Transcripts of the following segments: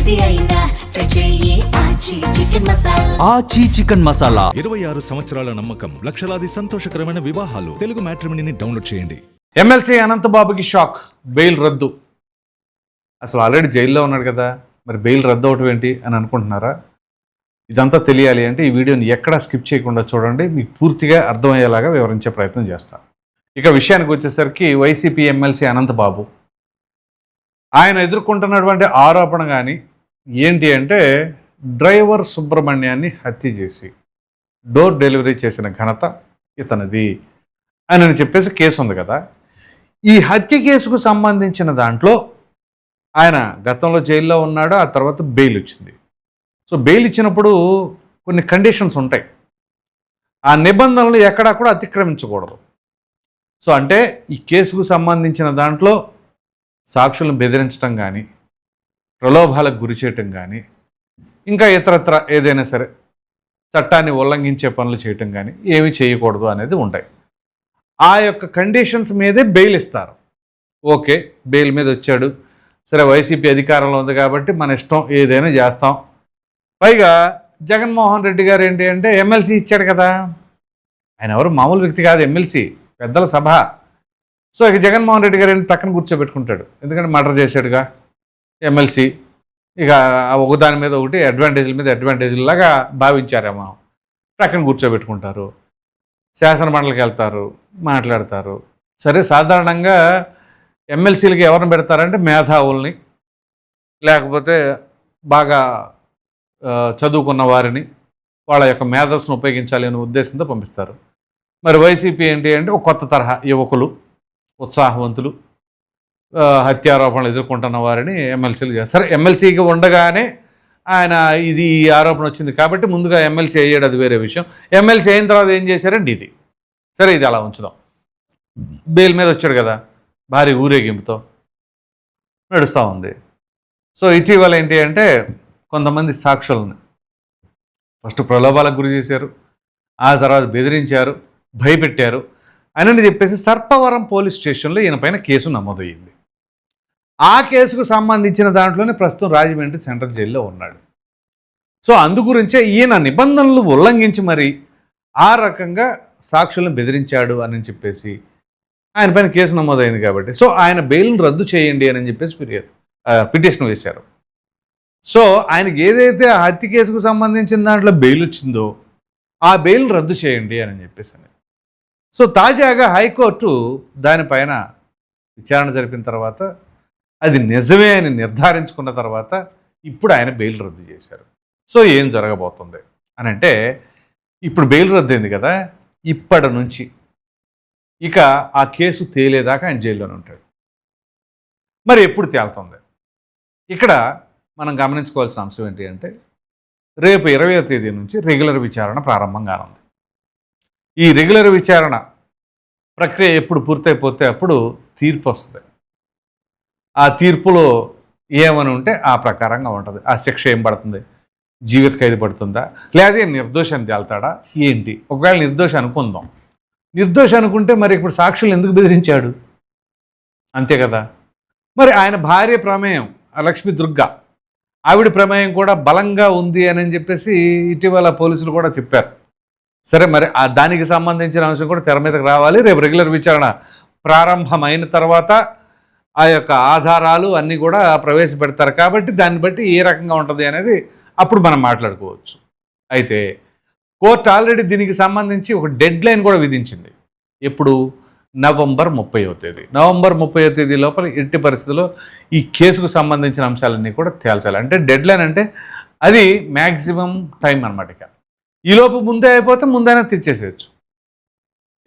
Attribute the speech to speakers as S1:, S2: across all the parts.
S1: ఏది అయినా ట్రై చెయ్యి ఆచి చికెన్ మసాలా.
S2: ఆచి చికెన్ మసాలా
S3: 26 సంవత్సరాల నమ్మకం, లక్షలాది సంతోషకరమైన వివాహాలు. తెలుగు మ్యాట్రిమోనీని డౌన్లోడ్ చేయండి.
S4: ఎమ్మెల్సీ అనంతబాబుకి షాక్, బెయిల్ రద్దు. అసలు ఆల్రెడీ జైల్లో ఉన్నాడు కదా, మరి బెయిల్ రద్దు అవటం ఏంటి అని అనుకుంటున్నారా? ఇదంతా తెలియాలి అంటే ఈ వీడియోని ఎక్కడా స్కిప్ చేయకుండా చూడండి, మీకు పూర్తిగా అర్థమయ్యేలాగా వివరించే ప్రయత్నం చేస్తాను. ఇక విషయానికి వచ్చేసరికి వైసీపీ ఎమ్మెల్సీ అనంతబాబు ఆయన ఎదుర్కొంటున్నటువంటి ఆరోపణ కానీ ఏంటి అంటే, డ్రైవర్ సుబ్రహ్మణ్యాన్ని హత్య చేసి డోర్ డెలివరీ చేసిన ఘనత ఇతనిది అని చెప్పేసి కేసు ఉంది కదా. ఈ హత్య కేసుకు సంబంధించిన దాంట్లో ఆయన గతంలో జైల్లో ఉన్నాడు, ఆ తర్వాత బెయిల్ వచ్చింది. సో బెయిల్ ఇచ్చినప్పుడు కొన్ని కండిషన్స్ ఉంటాయి, ఆ నిబంధనలు ఎక్కడా కూడా అతిక్రమించకూడదు. సో అంటే ఈ కేసుకు సంబంధించిన దాంట్లో సాక్షులను బెదిరించడం కానీ, ప్రలోభాలకు గురి చేయటం కానీ, ఇంకా ఇతరత్ర ఏదైనా సరే చట్టాన్ని ఉల్లంఘించే పనులు చేయటం కానీ ఏమీ చేయకూడదు అనేది ఉంటాయి. ఆ యొక్క కండిషన్స్ మీదే బెయిల్ ఇస్తారు. ఓకే, బెయిల్ మీద వచ్చాడు, సరే వైసీపీ అధికారంలో ఉంది కాబట్టి మన ఇష్టం ఏదైనా చేస్తాం. పైగా జగన్మోహన్ రెడ్డి గారు ఏంటి అంటే ఎమ్మెల్సీ ఇచ్చాడు కదా, ఆయన ఎవరు మామూలు వ్యక్తి కాదు, ఎమ్మెల్సీ, పెద్దల సభ. సో ఇక జగన్మోహన్ రెడ్డి గారు పక్కన కూర్చోబెట్టుకుంటాడు, ఎందుకంటే మర్డర్ చేశాడుగా ఎమ్మెల్సీ. ఇక ఒకదాని మీద ఒకటి అడ్వాంటేజ్ల మీద అడ్వాంటేజ్లాగా భావించారేమో, పక్కన కూర్చోబెట్టుకుంటారు, శాసన మండలికి వెళ్తారు, మాట్లాడతారు. సరే, సాధారణంగా ఎమ్మెల్సీలకి ఎవరిని పెడతారంటే మేధావుల్ని, లేకపోతే బాగా చదువుకున్న వారిని, వాళ్ళ యొక్క మేధస్సును ఉపయోగించాలి అనే ఉద్దేశంతో పంపిస్తారు. మరి వైసీపీ ఏంటి అంటే ఒక కొత్త తరహా యువకులు, ఉత్సాహవంతులు, హత్యారోపణలు ఎదుర్కొంటున్న వారిని ఎమ్మెల్సీలు చేస్తారు. ఎమ్మెల్సీగా ఉండగానే ఆయన ఇది ఈ ఆరోపణ వచ్చింది కాబట్టి ముందుగా ఎమ్మెల్సీ అయ్యాడు, అది వేరే విషయం. ఎమ్మెల్సీ అయిన తర్వాత ఏం చేశారంటే ఇది. సరే, ఇది అలా ఉంచుదాం. బెయిల్ మీద వచ్చాడు కదా, భారీ ఊరేగింపుతో నడుస్తూ ఉంది. సో ఇటీవల ఏంటి అంటే కొంతమంది సాక్షులను ఫస్ట్ ప్రలోభాలకు గురి చేశారు, ఆ తర్వాత బెదిరించారు, భయపెట్టారు అని చెప్పేసి సర్పవరం పోలీస్ స్టేషన్లో ఈయన పైన కేసు నమోదయ్యింది. ఆ కేసుకు సంబంధించిన దాంట్లోనే ప్రస్తుతం రాజమండ్రి సెంట్రల్ జైల్లో ఉన్నాడు. సో అందుగురించే ఈయన నిబంధనలు ఉల్లంఘించి మరి ఆ రకంగా సాక్షులను బెదిరించాడు అని చెప్పేసి ఆయన పైన కేసు నమోదైంది కాబట్టి, సో ఆయన బెయిల్ను రద్దు చేయండి అని చెప్పేసి పిటిషన్ వేశారు. సో ఆయనకి ఏదైతే ఆ హత్య కేసుకు సంబంధించిన దాంట్లో బెయిల్ వచ్చిందో ఆ బెయిల్ను రద్దు చేయండి అని చెప్పేసి. సో తాజాగా హైకోర్టు దానిపైన విచారణ జరిపిన తర్వాత అది నిజమే అని నిర్ధారించుకున్న తర్వాత ఇప్పుడు ఆయన బెయిల్ రద్దు చేశారు. సో ఏం జరగబోతుంది అని అంటే, ఇప్పుడు బెయిల్ రద్దు అయింది కదా, ఇప్పటి నుంచి ఇక ఆ కేసు తేలేదాకా ఆయన జైల్లోనే ఉంటాడు. మరి ఎప్పుడు తేలుతుంది? ఇక్కడ మనం గమనించుకోవాల్సిన అంశం ఏంటి అంటే, రేపు 20వ తేదీ నుంచి రెగ్యులర్ విచారణ ప్రారంభం కానుంది. ఈ రెగ్యులర్ విచారణ ప్రక్రియ ఎప్పుడు పూర్తయిపోతే అప్పుడు తీర్పు వస్తుంది. ఆ తీర్పులో ఏమని ఉంటే ఆ ప్రకారంగా ఉంటుంది. ఆ శిక్ష ఏం పడుతుంది? జీవిత ఖైదు పడుతుందా, లేదా నిర్దోషాన్ని తేల్తాడా ఏంటి? ఒకవేళ నిర్దోషి అనుకుందాం, నిర్దోషి అనుకుంటే మరి ఇప్పుడు సాక్షులు ఎందుకు బెదిరించాడు? అంతే కదా. మరి ఆయన భార్య ప్రమేయం లక్ష్మీ దుర్గా, ఆవిడ ప్రమేయం కూడా బలంగా ఉంది అని చెప్పేసి ఇటీవల పోలీసులు కూడా చెప్పారు. సరే, మరి ఆ దానికి సంబంధించిన అంశం కూడా తెర మీదకి రావాలి. రేపు రెగ్యులర్ విచారణ ప్రారంభమైన తర్వాత ఆ యొక్క ఆధారాలు అన్నీ కూడా ప్రవేశపెడతారు కాబట్టి దాన్ని బట్టి ఏ రకంగా ఉంటుంది అనేది అప్పుడు మనం మాట్లాడుకోవచ్చు. అయితే కోర్టు ఆల్రెడీ దీనికి సంబంధించి ఒక డెడ్ లైన్ కూడా విధించింది. ఎప్పుడు? నవంబర్ 30వ తేదీ. నవంబర్ 30వ తేదీ లోపల ఎట్టి పరిస్థితుల్లో ఈ కేసుకు సంబంధించిన అంశాలన్నీ కూడా తేల్చాలి. అంటే డెడ్ లైన్ అంటే అది మ్యాక్సిమం టైం అనమాట. ఇక ఈలోపు ముందే అయిపోతే ముందైనా తెచ్చేసేయచ్చు,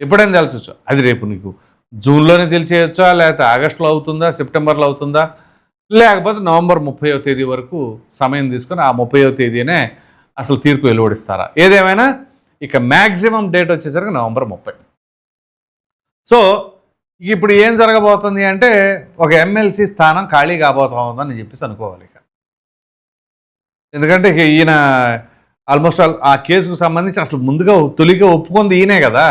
S4: ఎప్పుడైనా తేల్చవచ్చు. అది రేపు నీకు జూన్లోనే తెలిసేయచ్చా, లేకపోతే ఆగస్టులో అవుతుందా, సెప్టెంబర్లో అవుతుందా, లేకపోతే నవంబర్ 30వ తేదీ వరకు సమయం తీసుకొని ఆ 30వ తేదీనే అసలు తీర్పు వెలువడిస్తారా? ఏదేమైనా ఇక మ్యాక్సిమం డేట్ వచ్చేసరికి నవంబర్ 30. సో ఇప్పుడు ఏం జరగబోతుంది అంటే, ఒక ఎమ్మెల్సీ స్థానం ఖాళీ కాబోతుందని చెప్పేసి అనుకోవాలి. ఇక ఎందుకంటే ఈయన ఆల్మోస్ట్ ఆ కేసుకు సంబంధించి అసలు ముందుగా తొలిగా ఒప్పుకుంది ఈయనే కదా,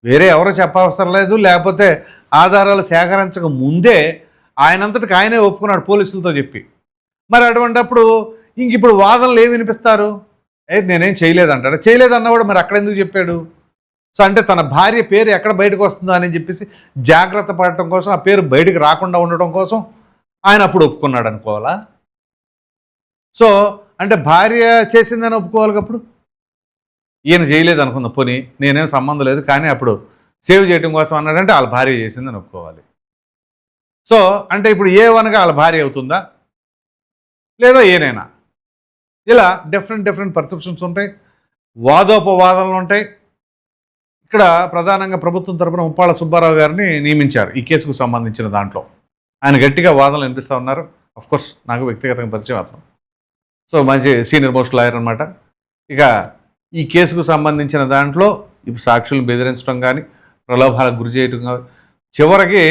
S4: వేరే ఎవరో చెప్పవసరం లేదు. లేకపోతే ఆధారాలు సేకరించక ముందే ఆయనంతటికి ఆయనే ఒప్పుకున్నాడు పోలీసులతో చెప్పి. మరి అటువంటిప్పుడు ఇంక ఇప్పుడు వాదనలు ఏమి వినిపిస్తారు? నేనేం చేయలేదంటాడు. చేయలేదన్నవాడు మరి అక్కడ ఎందుకు చెప్పాడు? సో అంటే తన భార్య పేరు ఎక్కడ బయటకు వస్తుందో అని చెప్పేసి జాగ్రత్త పడటం కోసం, ఆ పేరు బయటకు రాకుండా ఉండటం కోసం ఆయన అప్పుడు ఒప్పుకున్నాడు అనుకోవాలా? సో అంటే భార్య చేసిందని ఒప్పుకోవాలి. అప్పుడు ఈయన చేయలేదు అనుకుందాం, పోనీ నేనేం సంబంధం లేదు కానీ అప్పుడు సేవ్ చేయడం కోసం అన్నాడంటే వాళ్ళ భార్య చేసిందని ఒప్పుకోవాలి. సో అంటే ఇప్పుడు A1గా వాళ్ళ భార్య అవుతుందా లేదా ఏనైనా? ఇలా డిఫరెంట్ పర్సెప్షన్స్ ఉంటాయి, వాదోపవాదనలు ఉంటాయి. ఇక్కడ ప్రధానంగా ప్రభుత్వం తరపున ఉప్పాళ్ళ సుబ్బారావు గారిని నియమించారు ఈ కేసుకు సంబంధించిన దాంట్లో. ఆయన గట్టిగా వాదనలు వినిపిస్తూ ఉన్నారు. అఫ్కోర్స్ నాకు వ్యక్తిగతంగా పరిచయం అతను. సో మంచి సీనియర్ మోస్ట్ లాయర్ అనమాట. ఇక ఈ కేసుకు సంబంధించిన దాంట్లో ఇప్పుడు సాక్షులను బెదిరించడం కానీ, ప్రలోభాలకు గురి చేయడం కానీ, చివరికి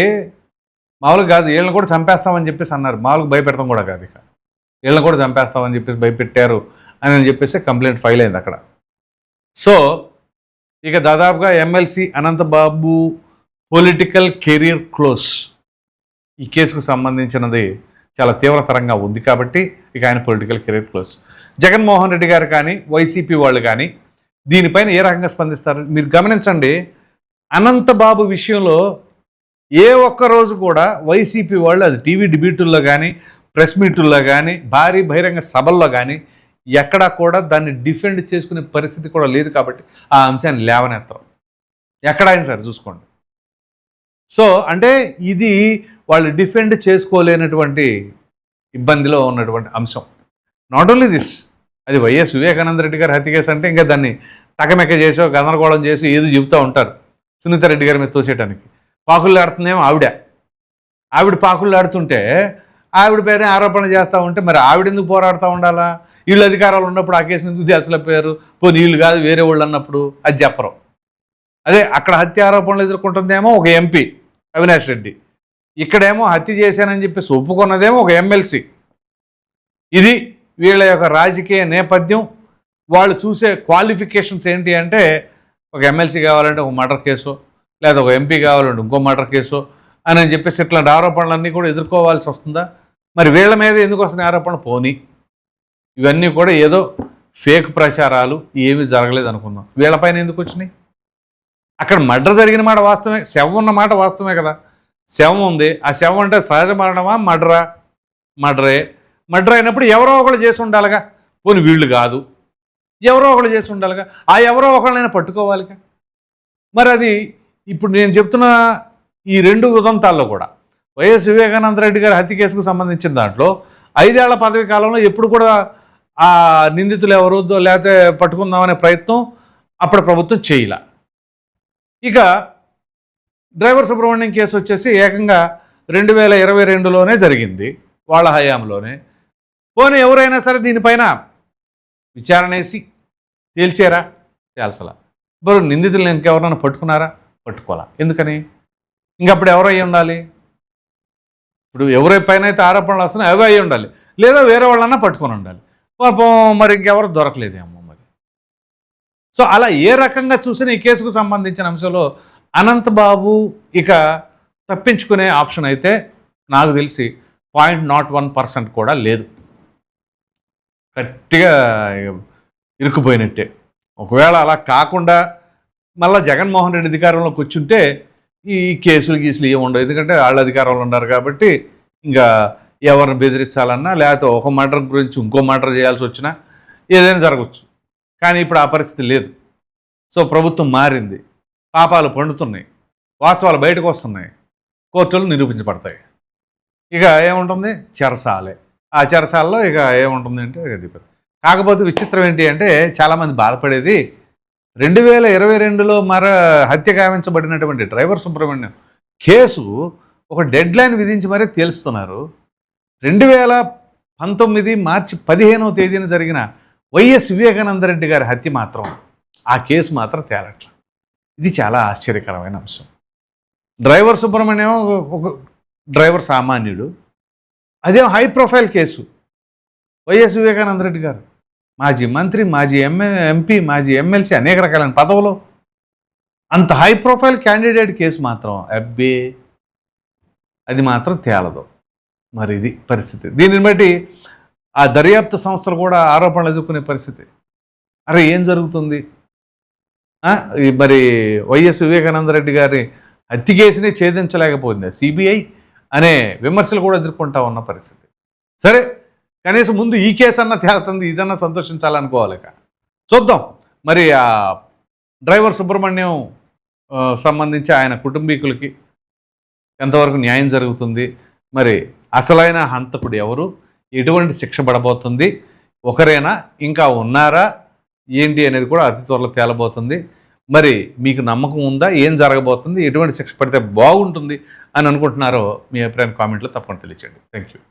S4: మామూలుగా కాదు వీళ్ళని కూడా చంపేస్తామని చెప్పేసి అన్నారు. మామూలుగా భయపెడతాం కూడా కాదు, ఇక వీళ్ళని కూడా చంపేస్తామని చెప్పేసి భయపెట్టారు అని చెప్పేసి కంప్లైంట్ ఫైల్ అయింది అక్కడ. సో ఇక దాదాపుగా MLC Anantha Babu political career close. ఈ కేసుకు సంబంధించినది చాలా తీవ్రతరంగా ఉంది కాబట్టి ఇక ఆయన political career close. Jaganmohan Reddy గారు కానీ వైసీపీ వాళ్ళు కానీ దీనిపైన ఏ రకంగా స్పందిస్తారు మీరు గమనించండి. అనంతబాబు విషయంలో ఏ ఒక్కరోజు కూడా వైసీపీ వాళ్ళు అది టీవీ డిబేటుల్లో కానీ, ప్రెస్ మీటుల్లో కానీ, భారీ బహిరంగ సభల్లో కానీ ఎక్కడా కూడా దాన్ని డిఫెండ్ చేసుకునే పరిస్థితి కూడా లేదు కాబట్టి ఆ అంశాన్ని లేవనెత్తారు. ఎక్కడైనా సరే చూసుకోండి. సో అంటే ఇది వాళ్ళు డిఫెండ్ చేసుకోలేనటువంటి ఇబ్బందిలో ఉన్నటువంటి అంశం. నాట్ ఓన్లీ దిస్, అది వైఎస్ వివేకానంద రెడ్డి గారి హత్య కేసు అంటే ఇంకా దాన్ని టకమెక్క చేసో గందరగోళం చేసి ఏదో చెబుతూ ఉంటారు సునీత రెడ్డి గారి మీద తోసేయడానికి. పాకుళ్ళాడుతుందేమో ఆవిడ పాకుళ్ళాడుతుంటే ఆవిడ పేరే ఆరోపణ చేస్తూ ఉంటే మరి ఆవిడెందుకు పోరాడుతూ ఉండాలా? వీళ్ళు అధికారాలు ఉన్నప్పుడు ఆ కేసుని ఎందుకు అసలు పోనీ వీళ్ళు కాదు వేరే వాళ్ళు అన్నప్పుడు అది చెప్పరు. అదే అక్కడ హత్య ఆరోపణలు ఎదుర్కొంటుందేమో ఒక ఎంపీ అవినాష్ రెడ్డి, ఇక్కడేమో హత్య చేశానని చెప్పేసి ఒప్పుకున్నదేమో ఒక ఎమ్మెల్సీ. ఇది వీళ్ళ యొక్క రాజకీయ నేపథ్యం. వాళ్ళు చూసే క్వాలిఫికేషన్స్ ఏంటి అంటే ఒక ఎమ్మెల్సీ కావాలంటే ఒక మర్డర్ కేసు, లేదా ఒక ఎంపీ కావాలంటే ఇంకో మర్డర్ కేసు అని చెప్పేసి ఇట్లాంటి ఆరోపణలన్నీ కూడా ఎదుర్కోవాల్సి వస్తుందా? మరి వీళ్ళ మీద ఎందుకు వస్తున్నాయి ఆరోపణలు? పోనీ ఇవన్నీ కూడా ఏదో ఫేక్ ప్రచారాలు, ఏమీ జరగలేదు అనుకుందాం. వీళ్ళపైన ఎందుకు వచ్చినాయి? అక్కడ మర్డర్ జరిగిన మాట వాస్తవమే, శవం ఉన్న మాట వాస్తవమే కదా. శవం ఉంది, ఆ శవం అంటే సహజ మరణమా మర్డర్ అయినప్పుడు ఎవరో ఒకళ్ళు చేసి ఉండాలిగా. పోనీ వీళ్ళు కాదు, ఎవరో ఒకళ్ళు చేసి ఉండాలిగా. ఆ ఎవరో ఒకళ్ళైనా పట్టుకోవాలిగా. మరి అది ఇప్పుడు నేను చెప్తున్న ఈ 2 ఉదంతాల్లో కూడా వైఎస్ వివేకానంద రెడ్డి గారి హత్య కేసుకు సంబంధించిన దాంట్లో 5 ఏళ్ల పదవి కాలంలో ఎప్పుడు కూడా ఆ నిందితులు ఎవరు లేకపోతే పట్టుకుందామనే ప్రయత్నం అప్పుడు ప్రభుత్వం చేయలే. ఇక డ్రైవర్ సుబ్రహ్మణ్యం కేసు వచ్చేసి ఏకంగా 2022లోనే జరిగింది, వాళ్ళ హయాంలోనే. పోనీ ఎవరైనా సరే దీనిపైన విచారణ వేసి తేల్చారా? తేల్చలా. ఇప్పుడు నిందితులను ఇంకెవరైనా పట్టుకున్నారా? పట్టుకోవాలా. ఎందుకని? ఇంకప్పుడు ఎవరు అయ్యి ఉండాలి? ఇప్పుడు ఎవరైపైన అయితే ఆరోపణలు వస్తున్నాయి అవి అయ్యి ఉండాలి, లేదా వేరే వాళ్ళన్నా పట్టుకొని ఉండాలి. పాపం మరి ఇంకెవరు దొరకలేదేమో మరి. సో అలా ఏ రకంగా చూసినా ఈ కేసుకు సంబంధించిన అంశంలో అనంతబాబు ఇక తప్పించుకునే ఆప్షన్ అయితే నాకు తెలిసి 0.01% కూడా లేదు. గట్టిగా ఇరుక్కుపోయినట్టే. ఒకవేళ అలా కాకుండా మళ్ళీ జగన్మోహన్ రెడ్డి అధికారంలోకి వచ్చుంటే ఈ కేసులు ఏమి ఉండవు. ఎందుకంటే వాళ్ళ అధికారంలో ఉన్నారు కాబట్టి ఇంకా ఎవరిని బెదిరించాలన్నా లేకపోతే ఒక మర్డర్ గురించి ఇంకో మర్డర్ చేయాల్సి వచ్చినా ఏదైనా జరగవచ్చు. కానీ ఇప్పుడు ఆ పరిస్థితి లేదు. సో ప్రభుత్వం మారింది, పాపాలు పండుతున్నాయి, వాస్తవాలు బయటకు వస్తున్నాయి, కోర్టులు నిరూపించబడతాయి. ఇక ఏముంటుంది? చెరసాలే. ఆ చెరసాలలో ఇక ఏముంటుంది అంటే అది. కాకపోతే విచిత్రం ఏంటి అంటే చాలామంది బాధపడేది 2022లో హత్య గావించబడినటువంటి డ్రైవర్ సుబ్రహ్మణ్యం కేసు ఒక డెడ్ లైన్ విధించి మరీ తేలుస్తున్నారు. 2019 మార్చి 15వ తేదీన జరిగిన వైఎస్ వివేకానంద రెడ్డి గారి హత్య మాత్రం ఆ కేసు మాత్రం తేలట్ల. ఇది చాలా ఆశ్చర్యకరమైన అంశం. డ్రైవర్ సుబ్రహ్మణ్యం ఒక డ్రైవర్ సామాన్యుడు, అదే high profile case. YS Vivekananda Reddy గారు మాజీ మంత్రి, మాజీ ఎంపీ, మాజీ ఎమ్మెల్సీ, అనేక రకాలైన పదవులు, అంత హై ప్రొఫైల్ క్యాండిడేట్ కేసు మాత్రం అబ్బే అది మాత్రం తేలదు. మరి ఇది పరిస్థితి. దీనిని బట్టి ఆ దర్యాప్తు సంస్థలు కూడా ఆరోపణలు ఎదుర్కొనే పరిస్థితి. అరే ఏం జరుగుతుంది? మరి వైఎస్ వివేకానందరెడ్డి గారి హత్య కేసుని ఛేదించలేకపోయింది సిబిఐ అనే విమర్శలు కూడా ఎదుర్కొంటా ఉన్న పరిస్థితి. సరే, కనీసం ముందు ఈ కేసు అన్న తేలుతుంది, ఇదన్నా సంతోషించాలనుకోవాలి. చూద్దాం మరి ఆ డ్రైవర్ సుబ్రహ్మణ్యం సంబంధించి ఆయన కుటుంబీకులకి ఎంతవరకు న్యాయం జరుగుతుంది, మరి అసలైన హంతకుడు ఎవరు, ఎటువంటి శిక్ష పడబోతుంది, ఒకరేనా ఇంకా ఉన్నారా ఏంటి అనేది కూడా అతి త్వరలో తేలబోతుంది. మరి మీకు నమ్మకం ఉందా, ఏం జరగబోతుంది, ఎటువంటి శిక్ష పడితే బాగుంటుంది అని అనుకుంటున్నారో మీ అభిప్రాయం కామెంట్లో తప్పకుండా తెలియచేయండి. Thank you.